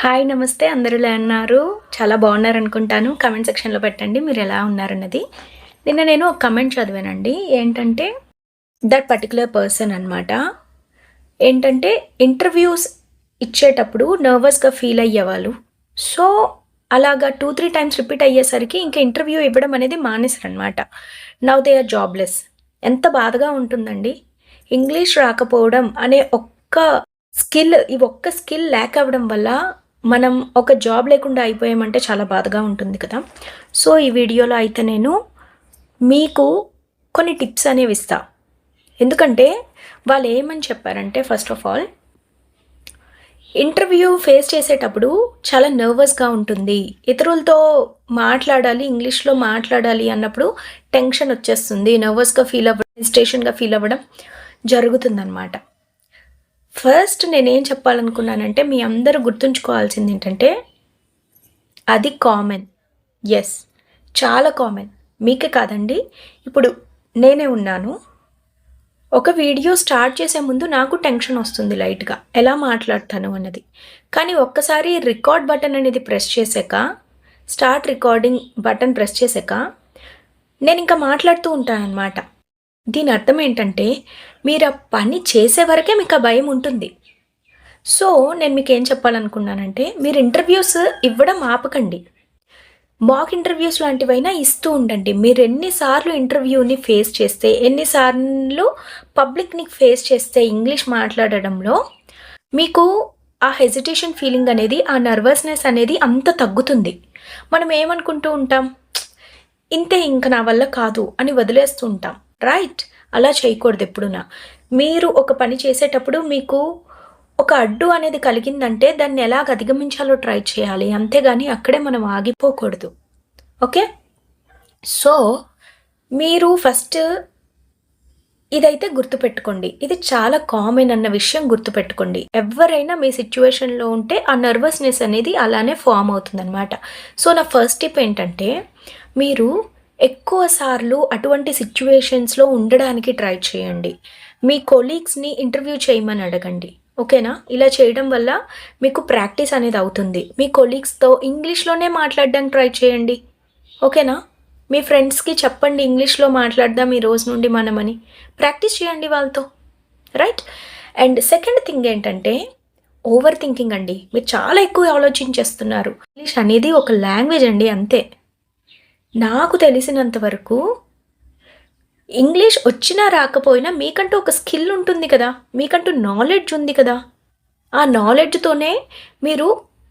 Hi నమస్తే అందరూ ఎలా ఉన్నారు? చాలా బాగున్నారనుకుంటాను. కామెంట్ సెక్షన్‌లో పెట్టండి మీరెలా ఉన్నారన్నది. నిన్న నేను ఒక కామెంట్ చదివానండి. ఏంటంటే దట్ పర్టిక్యులర్ పర్సన్ అనమాట. ఏంటంటే ఇంటర్వ్యూస్ ఇచ్చేటప్పుడు నర్వస్‌గా ఫీల్ అయ్యేవాళ్ళు. సో, అలాగా 2, 3 టైమ్స్ రిపీట్ అయ్యేసరికి ఇంక ఇంటర్వ్యూ ఇవ్వడం అనేది మానేసారనమాట. Now they are jobless. ఎంత బాధగా ఉంటుందండి. ఇంగ్లీష్ రాకపోవడం అనే ఈ ఒక్క స్కిల్ ల్యాక్ అవ్వడం వల్ల మనం ఒక జాబ్ లేకుండా అయిపోయామంటే చాలా బాధగా ఉంటుంది కదా! సో, ఈ వీడియోలో అయితే నేను మీకు కొన్ని టిప్స్ అనేవి ఇస్తా. ఎందుకంటే వాళ్ళు ఏమని చెప్పారంటే first of all interview face చేసేటప్పుడు చాలా నర్వస్‌గా ఉంటుంది. ఇతరులతో మాట్లాడాలి, ఇంగ్లీష్‌లో మాట్లాడాలి అన్నప్పుడు టెన్షన్ వచ్చేస్తుంది. నర్వస్‌గా ఫీల్ అవ్వడం, హెసిటేషన్‌గా ఫీల్ అవ్వడం జరుగుతుందనమాట. ఫస్ట్ నేనేం చెప్పాలనుకున్నానంటే మీ అందరూ గుర్తుంచుకోవాల్సిందేంటంటే అది కామన్. యెస్. చాలా కామన్. మీకే కాదండి. ఇప్పుడు నేనే ఉన్నాను. ఒక వీడియో స్టార్ట్ చేసే ముందు నాకు టెన్షన్ వస్తుంది లైట్‌గా. ఎలా మాట్లాడతాను అన్నది. కానీ ఒక్కసారి రికార్డ్ బటన్ అనేది ప్రెస్ చేశాక, స్టార్ట్ రికార్డింగ్ బటన్ ప్రెస్ చేశాక, నేనింకా మాట్లాడుతూ ఉంటాననమాట. దీని అర్థం ఏంటంటే, మీరు ఆ పని చేసే వరకే మీకు ఆ భయం ఉంటుంది. సో, నేను మీకేం చెప్పాలనుకున్నానంటే, మీరు ఇంటర్వ్యూస్ ఇవ్వడం ఆపకండి. మాక్ ఇంటర్వ్యూస్ లాంటివైనా ఇస్తూ ఉండండి. మీరు ఎన్నిసార్లు ఇంటర్వ్యూని ఫేస్ చేస్తే, ఎన్నిసార్లు పబ్లిక్‌ని ఫేస్ చేస్తే ఇంగ్లీష్ మాట్లాడడంలో, మీకు ఆ హెసిటేషన్ ఫీలింగ్ అనేది, ఆ నర్వస్‌నెస్ అనేది అంత తగ్గుతుంది. మనం ఏమనుకుంటూ ఉంటాం, ఇంతే ఇంక నా వల్ల కాదు అని వదిలేస్తూ ఉంటాం. రైట్? అలా చేయకూడదు ఎప్పుడునా. మీరు ఒక పని చేసేటప్పుడు మీకు ఒక అడ్డు అనేది కలిగిందంటే దాన్ని ఎలాగ అధిగమించాలో ట్రై చేయాలి. అంతేగాని అక్కడే మనం ఆగిపోకూడదు. ఓకే? సో, మీరు ఫస్ట్ ఇదైతే గుర్తుపెట్టుకోండి. ఇది చాలా కామన్ అన్న విషయం గుర్తుపెట్టుకోండి. ఎవ్వరైనా మీ సిట్యుయేషన్‌లో ఉంటే ఆ నర్వస్‌నెస్ అనేది అలానే ఫార్మ్ అవుతుందనమాట. సో, నా ఫస్ట్ టిప్ ఏంటంటే మీరు ఎక్కువ సార్లు అటువంటి సిట్యుయేషన్స్‌లో ఉండడానికి ట్రై చేయండి. మీ కొలీగ్స్‌ని ఇంటర్వ్యూ చేయమని అడగండి. ఓకేనా? ఇలా చేయడం వల్ల మీకు ప్రాక్టీస్ అనేది అవుతుంది. మీ కొలీగ్స్‌తో ఇంగ్లీష్‌లోనే మాట్లాడడానికి ట్రై చేయండి. ఓకేనా? మీ ఫ్రెండ్స్‌కి చెప్పండి ఇంగ్లీష్‌లో మాట్లాడదాం ఈ రోజు నుండి మనమని. ప్రాక్టీస్ చేయండి వాళ్ళతో. రైట్? అండ్ సెకండ్ థింగ్ ఏంటంటే ఓవర్ థింకింగ్ అండి. మీరు చాలా ఎక్కువ ఆలోచించేస్తున్నారు. ఇంగ్లీష్ అనేది ఒక లాంగ్వేజ్ అండి అంతే. నాకు తెలిసినంత వరకు ఇంగ్లీష్ వచ్చినా రాకపోయినా మీకంటూ ఒక స్కిల్ ఉంటుంది కదా! మీకంటూ నాలెడ్జ్ ఉంది కదా! ఆ నాలెడ్జ్‌తోనే మీరు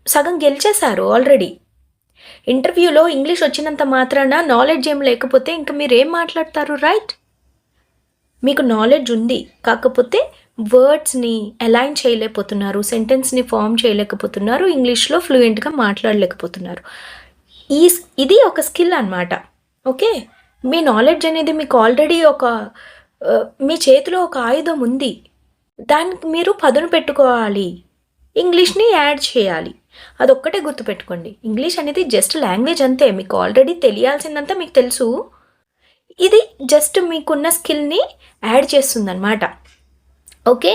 సగం గెలిచేశారు ఆల్రెడీ. ఇంటర్వ్యూలో ఇంగ్లీష్ వచ్చినంత మాత్రాన నాలెడ్జ్ ఏం లేకపోతే ఇంక మీరేం మాట్లాడతారు? రైట్? మీకు నాలెడ్జ్ ఉంది. కాకపోతే వర్డ్స్‌ని అలైన్ చేయలేకపోతున్నారు. సెంటెన్స్‌ని ఫార్మ్ చేయలేకపోతున్నారు. ఇంగ్లీష్‌లో ఫ్లూయెంట్‌గా మాట్లాడలేకపోతున్నారు. ఇది ఒక స్కిల్ అనమాట. ఓకే? మీ నాలెడ్జ్ అనేది మీకు ఆల్రెడీ మీ చేతిలో ఒక ఆయుధం ఉంది. దానికి మీరు పదును పెట్టుకోవాలి. ఇంగ్లీష్‌ని యాడ్ చేయాలి. అదొక్కటే గుర్తుపెట్టుకోండి. ఇంగ్లీష్ అనేది జస్ట్ లాంగ్వేజ్ అంతే. మీకు ఆల్రెడీ తెలియాల్సిందంతా మీకు తెలుసు. ఇది జస్ట్ మీకున్న స్కిల్‌ని యాడ్ చేస్తుందనమాట. ఓకే?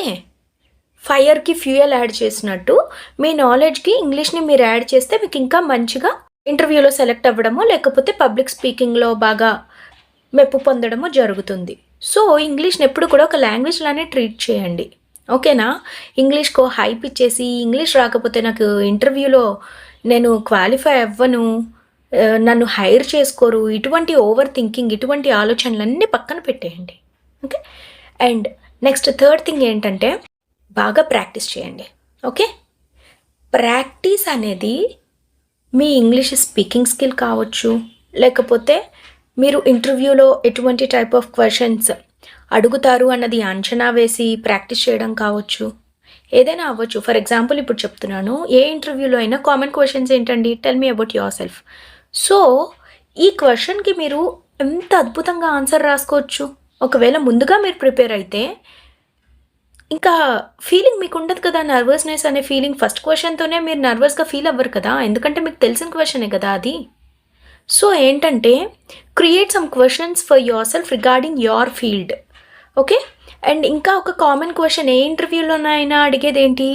ఫైర్‌కి ఫ్యూయల్ యాడ్ చేసినట్టు మీ నాలెడ్జ్‌కి ఇంగ్లీష్‌ని మీరు యాడ్ చేస్తే మీకు ఇంకా మంచిగా ఇంటర్వ్యూలో సెలెక్ట్ అవ్వడమో, లేకపోతే పబ్లిక్ స్పీకింగ్‌లో బాగా మెప్పు పొందడమో జరుగుతుంది. సో, ఇంగ్లీష్‌ని ఎప్పుడు కూడా ఒక లాంగ్వేజ్ లానే ట్రీట్ చేయండి. ఓకేనా? ఇంగ్లీష్‌కో హైప్ ఇచ్చేసి, ఇంగ్లీష్ రాకపోతే నాకు ఇంటర్వ్యూలో నేను క్వాలిఫై అవ్వను, నన్ను హైర్ చేసుకోరు, ఇటువంటి ఓవర్ థింకింగ్, ఇటువంటి ఆలోచనలన్నీ పక్కన పెట్టేయండి. Okay? And next third thing ఏంటంటే బాగా ప్రాక్టీస్ చేయండి. ఓకే? ప్రాక్టీస్ అనేది మీ ఇంగ్లీష్ స్పీకింగ్ స్కిల్ కావచ్చు, లేకపోతే మీరు ఇంటర్వ్యూలో ఎటువంటి టైప్ ఆఫ్ క్వెషన్స్ అడుగుతారు అన్నది అంచనా వేసి ప్రాక్టీస్ చేయడం కావచ్చు. ఏదైనా అవ్వచ్చు. ఫర్ ఎగ్జాంపుల్ ఇప్పుడు చెప్తున్నాను. ఏ ఇంటర్వ్యూలో అయినా కామన్ క్వెషన్స్ ఏంటండి? Tell me about your self. So, ఈ క్వెషన్‌కి మీరు ఎంత అద్భుతంగా ఆన్సర్ రాసుకోవచ్చు. ఒకవేళ ముందుగా మీరు ప్రిపేర్ అయితే ఇంకా ఫీలింగ్ మీకుండదు కదా! నర్వస్‌నెస్ అనే ఫీలింగ్ ఫస్ట్ క్వెషన్‌తోనే మీరు నర్వస్‌గా ఫీల్ అవ్వరు కదా! ఎందుకంటే మీకు తెలిసిన క్వెషనే కదా అది. సో, ఏంటంటే create some questions for your self regarding your field. Okay? And ఇంకా ఒక కామన్ క్వశ్చన్ ఏ ఇంటర్వ్యూలోనైనా అడిగేది ఏంటి?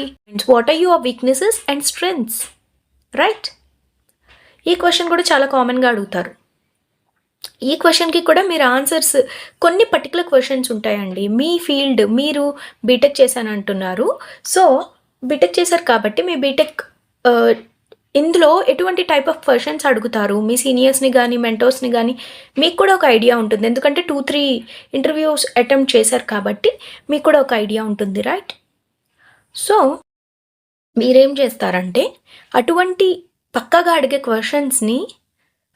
What are your weaknesses and strengths? Right? ఈ క్వశ్చన్ కూడా చాలా కామన్‌గా అడుగుతారు. ఈ క్వశ్చన్‌కి కూడా మీరు ఆన్సర్స్ కొన్ని పర్టిక్యులర్ క్వశ్చన్స్ ఉంటాయండి. మీ ఫీల్డ్ మీరు బీటెక్ చేశానంటున్నారు. సో, బీటెక్ చేశారు కాబట్టి మీ బీటెక్ ఇందులో ఎటువంటి టైప్ ఆఫ్ క్వశ్చన్స్ అడుగుతారు? మీ సీనియర్స్‌ని గానీ, మెంటర్స్‌ని గానీ మీకు కూడా ఒక ఐడియా ఉంటుంది. ఎందుకంటే 2, 3 ఇంటర్వ్యూస్ అటెంప్ట్ చేశారు కాబట్టి మీకు కూడా ఒక ఐడియా ఉంటుంది. రైట్? సో, మీరేం చేస్తారంటే అటువంటి పక్కాగా అడిగే క్వశ్చన్స్‌ని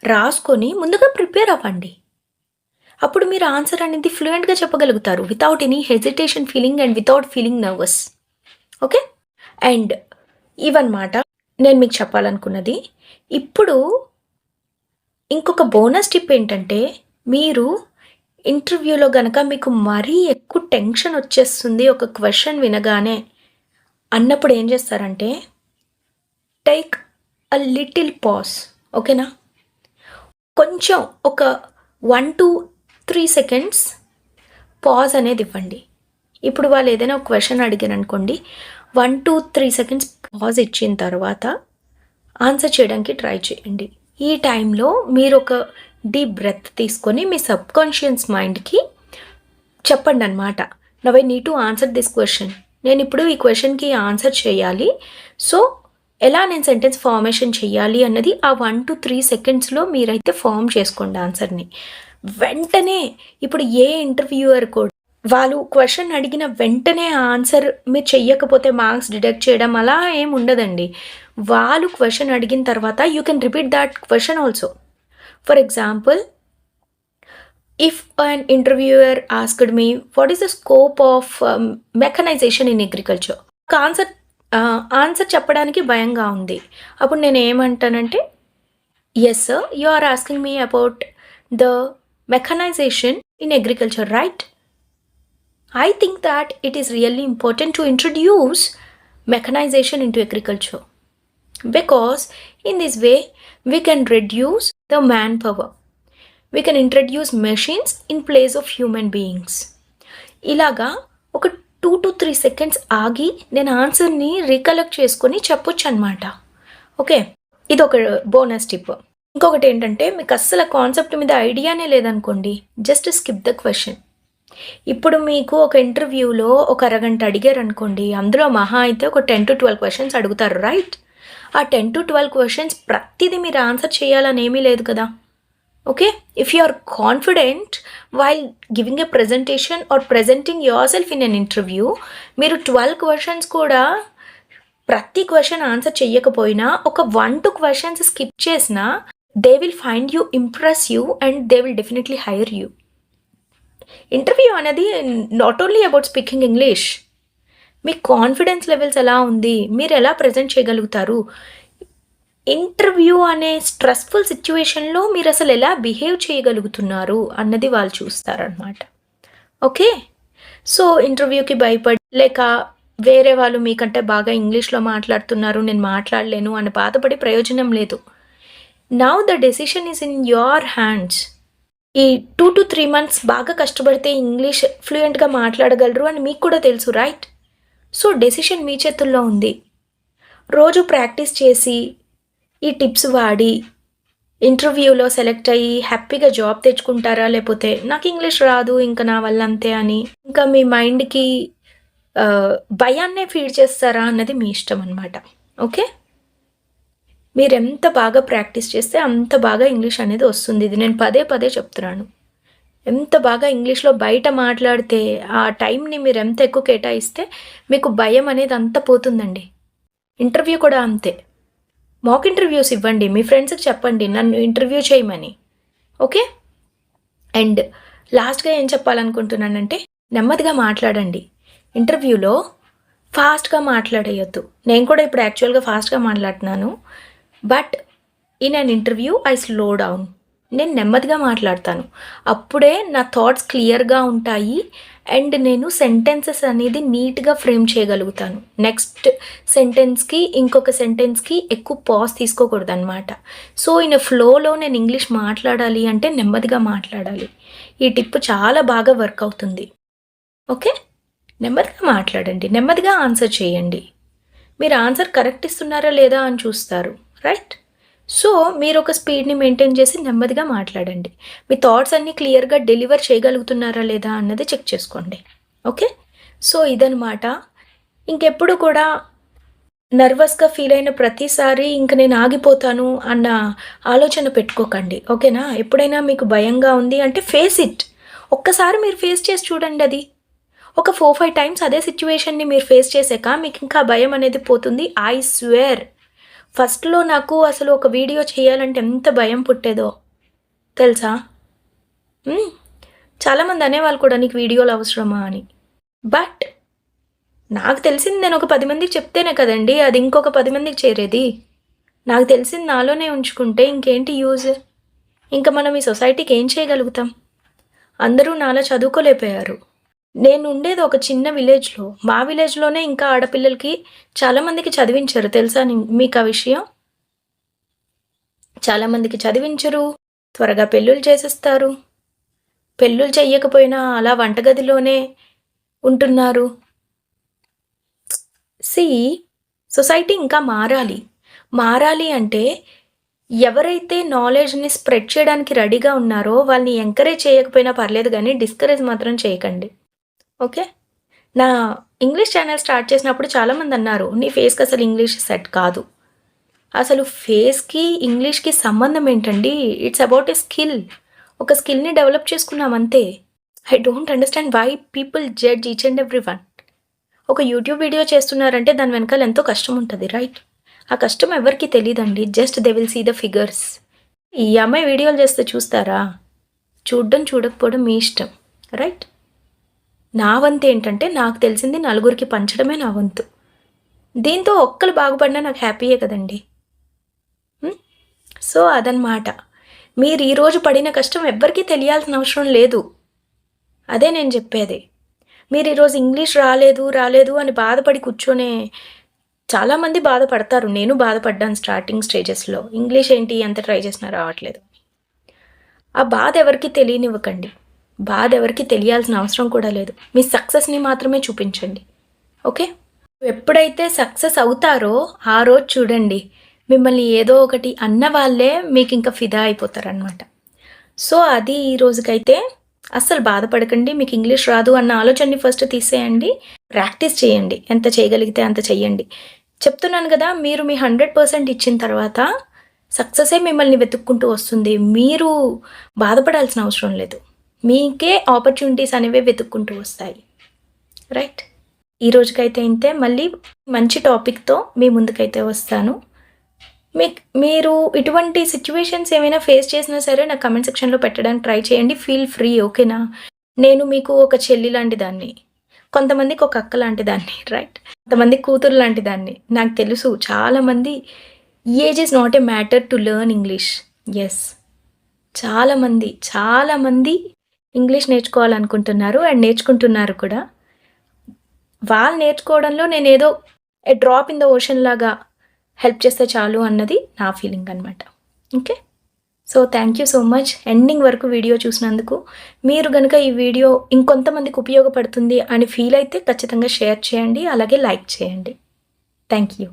రాసుకొని ముందుగా ప్రిపేర్ అవ్వండి. అప్పుడు మీరు ఆన్సర్ అనేది ఫ్లూయెంట్‌గా చెప్పగలుగుతారు. Without any hesitation feeling and without feeling nervous. Okay? And ఇవన్నమాట నేను మీకు చెప్పాలనుకున్నది. ఇప్పుడు ఇంకొక బోనస్ టిప్ ఏంటంటే, మీరు ఇంటర్వ్యూలో గనక మీకు మరీ ఎక్కువ టెన్షన్ వచ్చేస్తుంది ఒక క్వశ్చన్ వినగానే అన్నప్పుడు ఏం చేస్తారంటే, టేక్ అ లిటిల్ పాజ్. ఓకేనా? కొంచెం ఒక 1-3 సెకండ్స్ పాజ్ అనేది ఇవ్వండి. ఇప్పుడు వాళ్ళు ఏదైనా ఒక క్వశ్చన్ అడిగారనుకోండి, 1-3 సెకండ్స్ పాజ్ ఇచ్చిన తర్వాత ఆన్సర్ చేయడానికి ట్రై చేయండి. ఈ టైంలో మీరు ఒక డీప్ బ్రెత్ తీసుకొని మీ సబ్కాన్షియస్ మైండ్కి చెప్పండి అనమాట. Now I need to answer this question. నేను ఇప్పుడు ఈ క్వశ్చన్కి ఆన్సర్ చేయాలి. సో ఎలా నేను సెంటెన్స్ ఫార్మేషన్ చేయాలి అన్నది ఆ 1-3 సెకండ్స్లో మీరైతే ఫామ్ చేసుకోండి ఆన్సర్ని. వెంటనే ఇప్పుడు ఏ ఇంటర్వ్యూయర్ కూడా వాళ్ళు క్వశ్చన్ అడిగిన వెంటనే ఆన్సర్ మీరు చెయ్యకపోతే మార్క్స్ డిడక్ట్ చేయడం అలా ఏం ఉండదండి. వాళ్ళు క్వశ్చన్ అడిగిన తర్వాత you can repeat that question also. For example, if an interviewer asked me what is the scope of mechanisation in agriculture, ఒక ఆన్సర్ చెప్పడానికి భయంగా ఉంది. అప్పుడు నేను ఏమంటానంటే, yes sir, you are asking me about the mechanisation in agriculture, right? I think that it is really important to introduce mechanization into agriculture, because in this way we can reduce the manpower. We can introduce machines in place of human beings. ఇలాగా ఒక 2-3 seconds ఆగి నేను ఆన్సర్ని recollect చేసుకొని చెప్పొచ్చు అనమాట. Okay, ఇది ఒక బోనస్ టిప్. ఇంకొకటి ఏంటంటే, మీకు అస్సలు కాన్సెప్ట్ మీద ఐడియానే లేదనుకోండి, జస్ట్ స్కిప్ ద క్వశ్చన్. ఇప్పుడు మీకు ఒక ఇంటర్వ్యూలో ఒక అరగంట అడిగారు అనుకోండి, అందులో మహా అయితే ఒక 10-12 క్వశ్చన్స్ అడుగుతారు, రైట్? ఆ 10-12 క్వశ్చన్స్ ప్రతిదీ మీరు ఆన్సర్ చేయాలని ఏమీ లేదు కదా. Okay, if you are confident while giving a presentation or presenting your self in an interview, మీరు 12 క్వశ్చన్స్ కూడా ప్రతి క్వశ్చన్ ఆన్సర్ చెయ్యకపోయినా ఒక 1-2 క్వశ్చన్స్ స్కిప్ చేసినా they will find you, impress you and they will definitely hire you. Interview అనేది not only about speaking English. మీ confidence levels ఎలా ఉంది, మీరు ఎలా ప్రజెంట్ చేయగలుగుతారు, ఇంటర్వ్యూ అనే స్ట్రెస్ఫుల్ సిచ్యువేషన్లో మీరు అసలు ఎలా బిహేవ్ చేయగలుగుతున్నారు అన్నది వాళ్ళు చూస్తారనమాట. ఓకే, సో ఇంటర్వ్యూకి భయపడి లేక వేరే వాళ్ళు మీకంటే బాగా ఇంగ్లీష్లో మాట్లాడుతున్నారు, నేను మాట్లాడలేను అని బాధపడి ప్రయోజనం లేదు. Now the decision is in your hands. ఈ 2-3 మంత్స్ బాగా కష్టపడితే ఇంగ్లీష్ ఫ్లూయెంట్గా మాట్లాడగలరు అని మీకు కూడా తెలుసు, రైట్? సో డెసిషన్ మీ చేతుల్లో ఉంది. రోజు ప్రాక్టీస్ చేసి ఈ టిప్స్ వాడి ఇంటర్వ్యూలో సెలెక్ట్ అయ్యి హ్యాపీగా జాబ్ తెచ్చుకుంటారా, లేకపోతే నాకు ఇంగ్లీష్ రాదు ఇంకా నా వల్ల అంతే అని ఇంకా మీ మైండ్కి భయాన్నే ఫీడ్ చేస్తారా అన్నది మీ ఇష్టం అనమాట. ఓకే, మీరు ఎంత బాగా ప్రాక్టీస్ చేస్తే అంత బాగా ఇంగ్లీష్ అనేది వస్తుంది. ఇది నేను పదే పదే చెప్తున్నాను. ఎంత బాగా ఇంగ్లీష్లో బయట మాట్లాడితే ఆ టైంని మీరు ఎంత ఎక్కువ కేటాయిస్తే మీకు భయం అనేది అంత పోతుందండి. ఇంటర్వ్యూ కూడా అంతే. మాక్ ఇంటర్వ్యూస్ ఇవ్వండి, మీ ఫ్రెండ్స్కి చెప్పండి నన్ను ఇంటర్వ్యూ చేయమని. ఓకే, అండ్ లాస్ట్గా ఏం చెప్పాలనుకుంటున్నానంటే, నెమ్మదిగా మాట్లాడండి. ఇంటర్వ్యూలో ఫాస్ట్గా మాట్లాడేయొద్దు. నేను కూడా ఇప్పుడు యాక్చువల్గా ఫాస్ట్గా మాట్లాడుతున్నాను, but in an interview I slow down. నేను నెమ్మదిగా మాట్లాడతాను, అప్పుడే నా థాట్స్ క్లియర్గా ఉంటాయి అండ్ నేను సెంటెన్సెస్ అనేది నీట్గా ఫ్రేమ్ చేయగలుగుతాను. నెక్స్ట్ సెంటెన్స్కి ఇంకొక సెంటెన్స్కి ఎక్కువ పాజ్ తీసుకోకూడదు అనమాట. సో ఇన్ ఫ్లోలో నేను ఇంగ్లీష్ మాట్లాడాలి అంటే నెమ్మదిగా మాట్లాడాలి. ఈ టిప్ చాలా బాగా వర్క్ అవుతుంది. ఓకే? నెమ్మదిగా మాట్లాడండి. నెమ్మదిగా ఆన్సర్ చేయండి. మీరు ఆన్సర్ కరెక్ట్ ఇస్తున్నారా లేదా అని చూస్తారు. రైట్? సో, మీరొక స్పీడ్‌ని మెయింటైన్ చేసి నెమ్మదిగా మాట్లాడండి. మీ థాట్స్ అన్నీ క్లియర్‌గా డెలివర్ చేయగలుగుతున్నారా లేదా అన్నది చెక్ చేసుకోండి. ఓకే? సో, ఇదనమాట. ఇంకెప్పుడు కూడా నర్వస్‌గా ఫీల్ అయిన ప్రతిసారి ఇంక నేను ఆగిపోతాను అన్న ఆలోచన పెట్టుకోకండి. ఓకేనా? ఎప్పుడైనా మీకు భయంగా ఉంది అంటే ఫేస్ ఇట్. ఒక్కసారి మీరు ఫేస్ చేసి చూడండి అది. ఒక 4, 5 టైమ్స్ అదే సిట్యుయేషన్‌ని మీరు ఫేస్ చేసాక మీకింకా భయం అనేది పోతుంది. I swear. ఫస్ట్‌లో నాకు అసలు ఒక వీడియో చేయాలంటే ఎంత భయం పుట్టేదో తెలుసా? హ్మ్. చాలామంది అనేవాళ్ళు కూడా నీకు వీడియోలు అవసరమా అని. బట్ నాకు తెలిసింది నేను ఒక 10 మందికి చెప్తేనే కదండీ అది ఇంకొక 10 మందికి చేరేది. నాకు తెలిసింది నాలోనే ఉంచుకుంటే ఇంకేంటి యూజ్? ఇంక మనం ఈ సొసైటీకి ఏం చేయగలుగుతాం? అందరూ నాలా చదువుకోలేకపోయారు. నేను ఉండేది ఒక చిన్న విలేజ్‌లో. మా విలేజ్‌లోనే ఇంకా ఆడపిల్లలకి చాలామందికి చదివించరు తెలుసా మీకు ఆ విషయం? చాలామందికి చదివించరు. త్వరగా పెళ్ళిళ్ళు చేసేస్తారు. పెళ్ళిళ్ళు చెయ్యకపోయినా అలా వంటగదిలోనే ఉంటున్నారు. సీ సొసైటీ ఇంకా మారాలి. మారాలి అంటే ఎవరైతే నాలెడ్జ్‌ని స్ప్రెడ్ చేయడానికి రెడీగా ఉన్నారో వాళ్ళని ఎంకరేజ్ చేయకపోయినా పర్లేదు గానీ డిస్కరేజ్ మాత్రం చేయకండి. ఓకే. నా ఇంగ్లీష్ ఛానెల్ స్టార్ట్ చేసినప్పుడు చాలామంది అన్నారు, "నీ ఫేస్‌కి అసలు ఇంగ్లీష్ సెట్ కాదు." అసలు ఫేస్‌కి, ఇంగ్లీష్‌కి సంబంధం ఏంటండి? It's about a skill. ఒక స్కిల్‌ని డెవలప్ చేసుకున్నాం అంతే. I don't understand why people judge each and every one. ఒక యూట్యూబ్ వీడియో చేస్తున్నారంటే దాని వెనకాల ఎంతో కష్టం ఉంటది. రైట్? ఆ కష్టం ఎవరికీ తెలీదండి. Just they will see the figures. ఈ అమ్మాయి వీడియోలు చేస్తే చూస్తారా? చూడడం, చూడకపోవడం మీ ఇష్టం. రైట్? నా వంతు ఏంటంటే నాకు తెలిసింది నలుగురికి పంచడమే నా వంతు. దీంతో ఒక్కళ్ళు బాగుపడినా నాకు హ్యాపీయే కదండీ. సో అదనమాట. మీరు ఈరోజు పడిన కష్టం ఎవ్వరికీ తెలియాల్సిన అవసరం లేదు. అదే నేను చెప్పేది. మీరు ఈరోజు ఇంగ్లీష్ రాలేదు అని బాధపడి కూర్చొనే చాలామంది బాధపడతారు. నేను బాధపడ్డాను స్టార్టింగ్ స్టేజెస్‌లో. ఇంగ్లీష్ ఏంటి ఎంత ట్రై చేసినా రావట్లేదు. ఆ బాధ ఎవరికీ తెలియనివ్వకండి. బాధ ఎవరికీ తెలియాల్సిన అవసరం కూడా లేదు. మీ సక్సెస్‌ని మాత్రమే చూపించండి. ఓకే? ఎప్పుడైతే సక్సెస్ అవుతారో ఆ రోజు చూడండి మిమ్మల్ని ఏదో ఒకటి అన్న వాళ్ళే మీకింక ఫిదా అయిపోతారనమాట. సో అది ఈ రోజుకైతే అస్సలు బాధపడకండి. మీకు ఇంగ్లీష్ రాదు అన్న ఆలోచనని ఫస్ట్ తీసేయండి. ప్రాక్టీస్ చేయండి. ఎంత చేయగలిగితే అంత చెయ్యండి. చెప్తున్నాను కదా! మీరు మీ 100% ఇచ్చిన తర్వాత సక్సెసే మిమ్మల్ని వెతుక్కుంటూ వస్తుంది. మీరు బాధపడాల్సిన అవసరం లేదు. మీకే ఆపర్చునిటీస్ అనేవి వెతుక్కుంటూ వస్తాయి. రైట్? ఈ రోజుకైతే ఇంతే. మళ్ళీ మంచి టాపిక్‌తో మీ ముందుకైతే వస్తాను. మీరు ఇటువంటి సిట్యుయేషన్స్ ఏమైనా ఫేస్ చేసినా సరే నాకు కమెంట్ సెక్షన్‌లో పెట్టడానికి ట్రై చేయండి. Feel free. ఓకేనా? నేను మీకు ఒక చెల్లి లాంటి దాన్ని. కొంతమందికి ఒక అక్క లాంటి దాన్ని. రైట్? కొంతమందికి కూతురు లాంటి దాన్ని. నాకు తెలుసు చాలామంది age is not a matter to learn English. Yes. చాలామంది ఇంగ్లీష్ నేర్చుకోవాలనుకుంటున్నారు అండ్ నేర్చుకుంటున్నారు కూడా. వాళ్ళు నేర్చుకోవడంలో నేనేదో ఎ డ్రాప్ ఇన్ ద ఓషన్ లాగా హెల్ప్ చేస్తే చాలు అన్నది నా ఫీలింగ్ అనమాట. Okay? So thank you so much ending వరకు వీడియో చూసినందుకు. మీరు గనుక ఈ వీడియో ఇంకొంతమందికి ఉపయోగపడుతుంది అని ఫీల్ అయితే ఖచ్చితంగా షేర్ చేయండి. అలాగే లైక్ చేయండి. Thank you.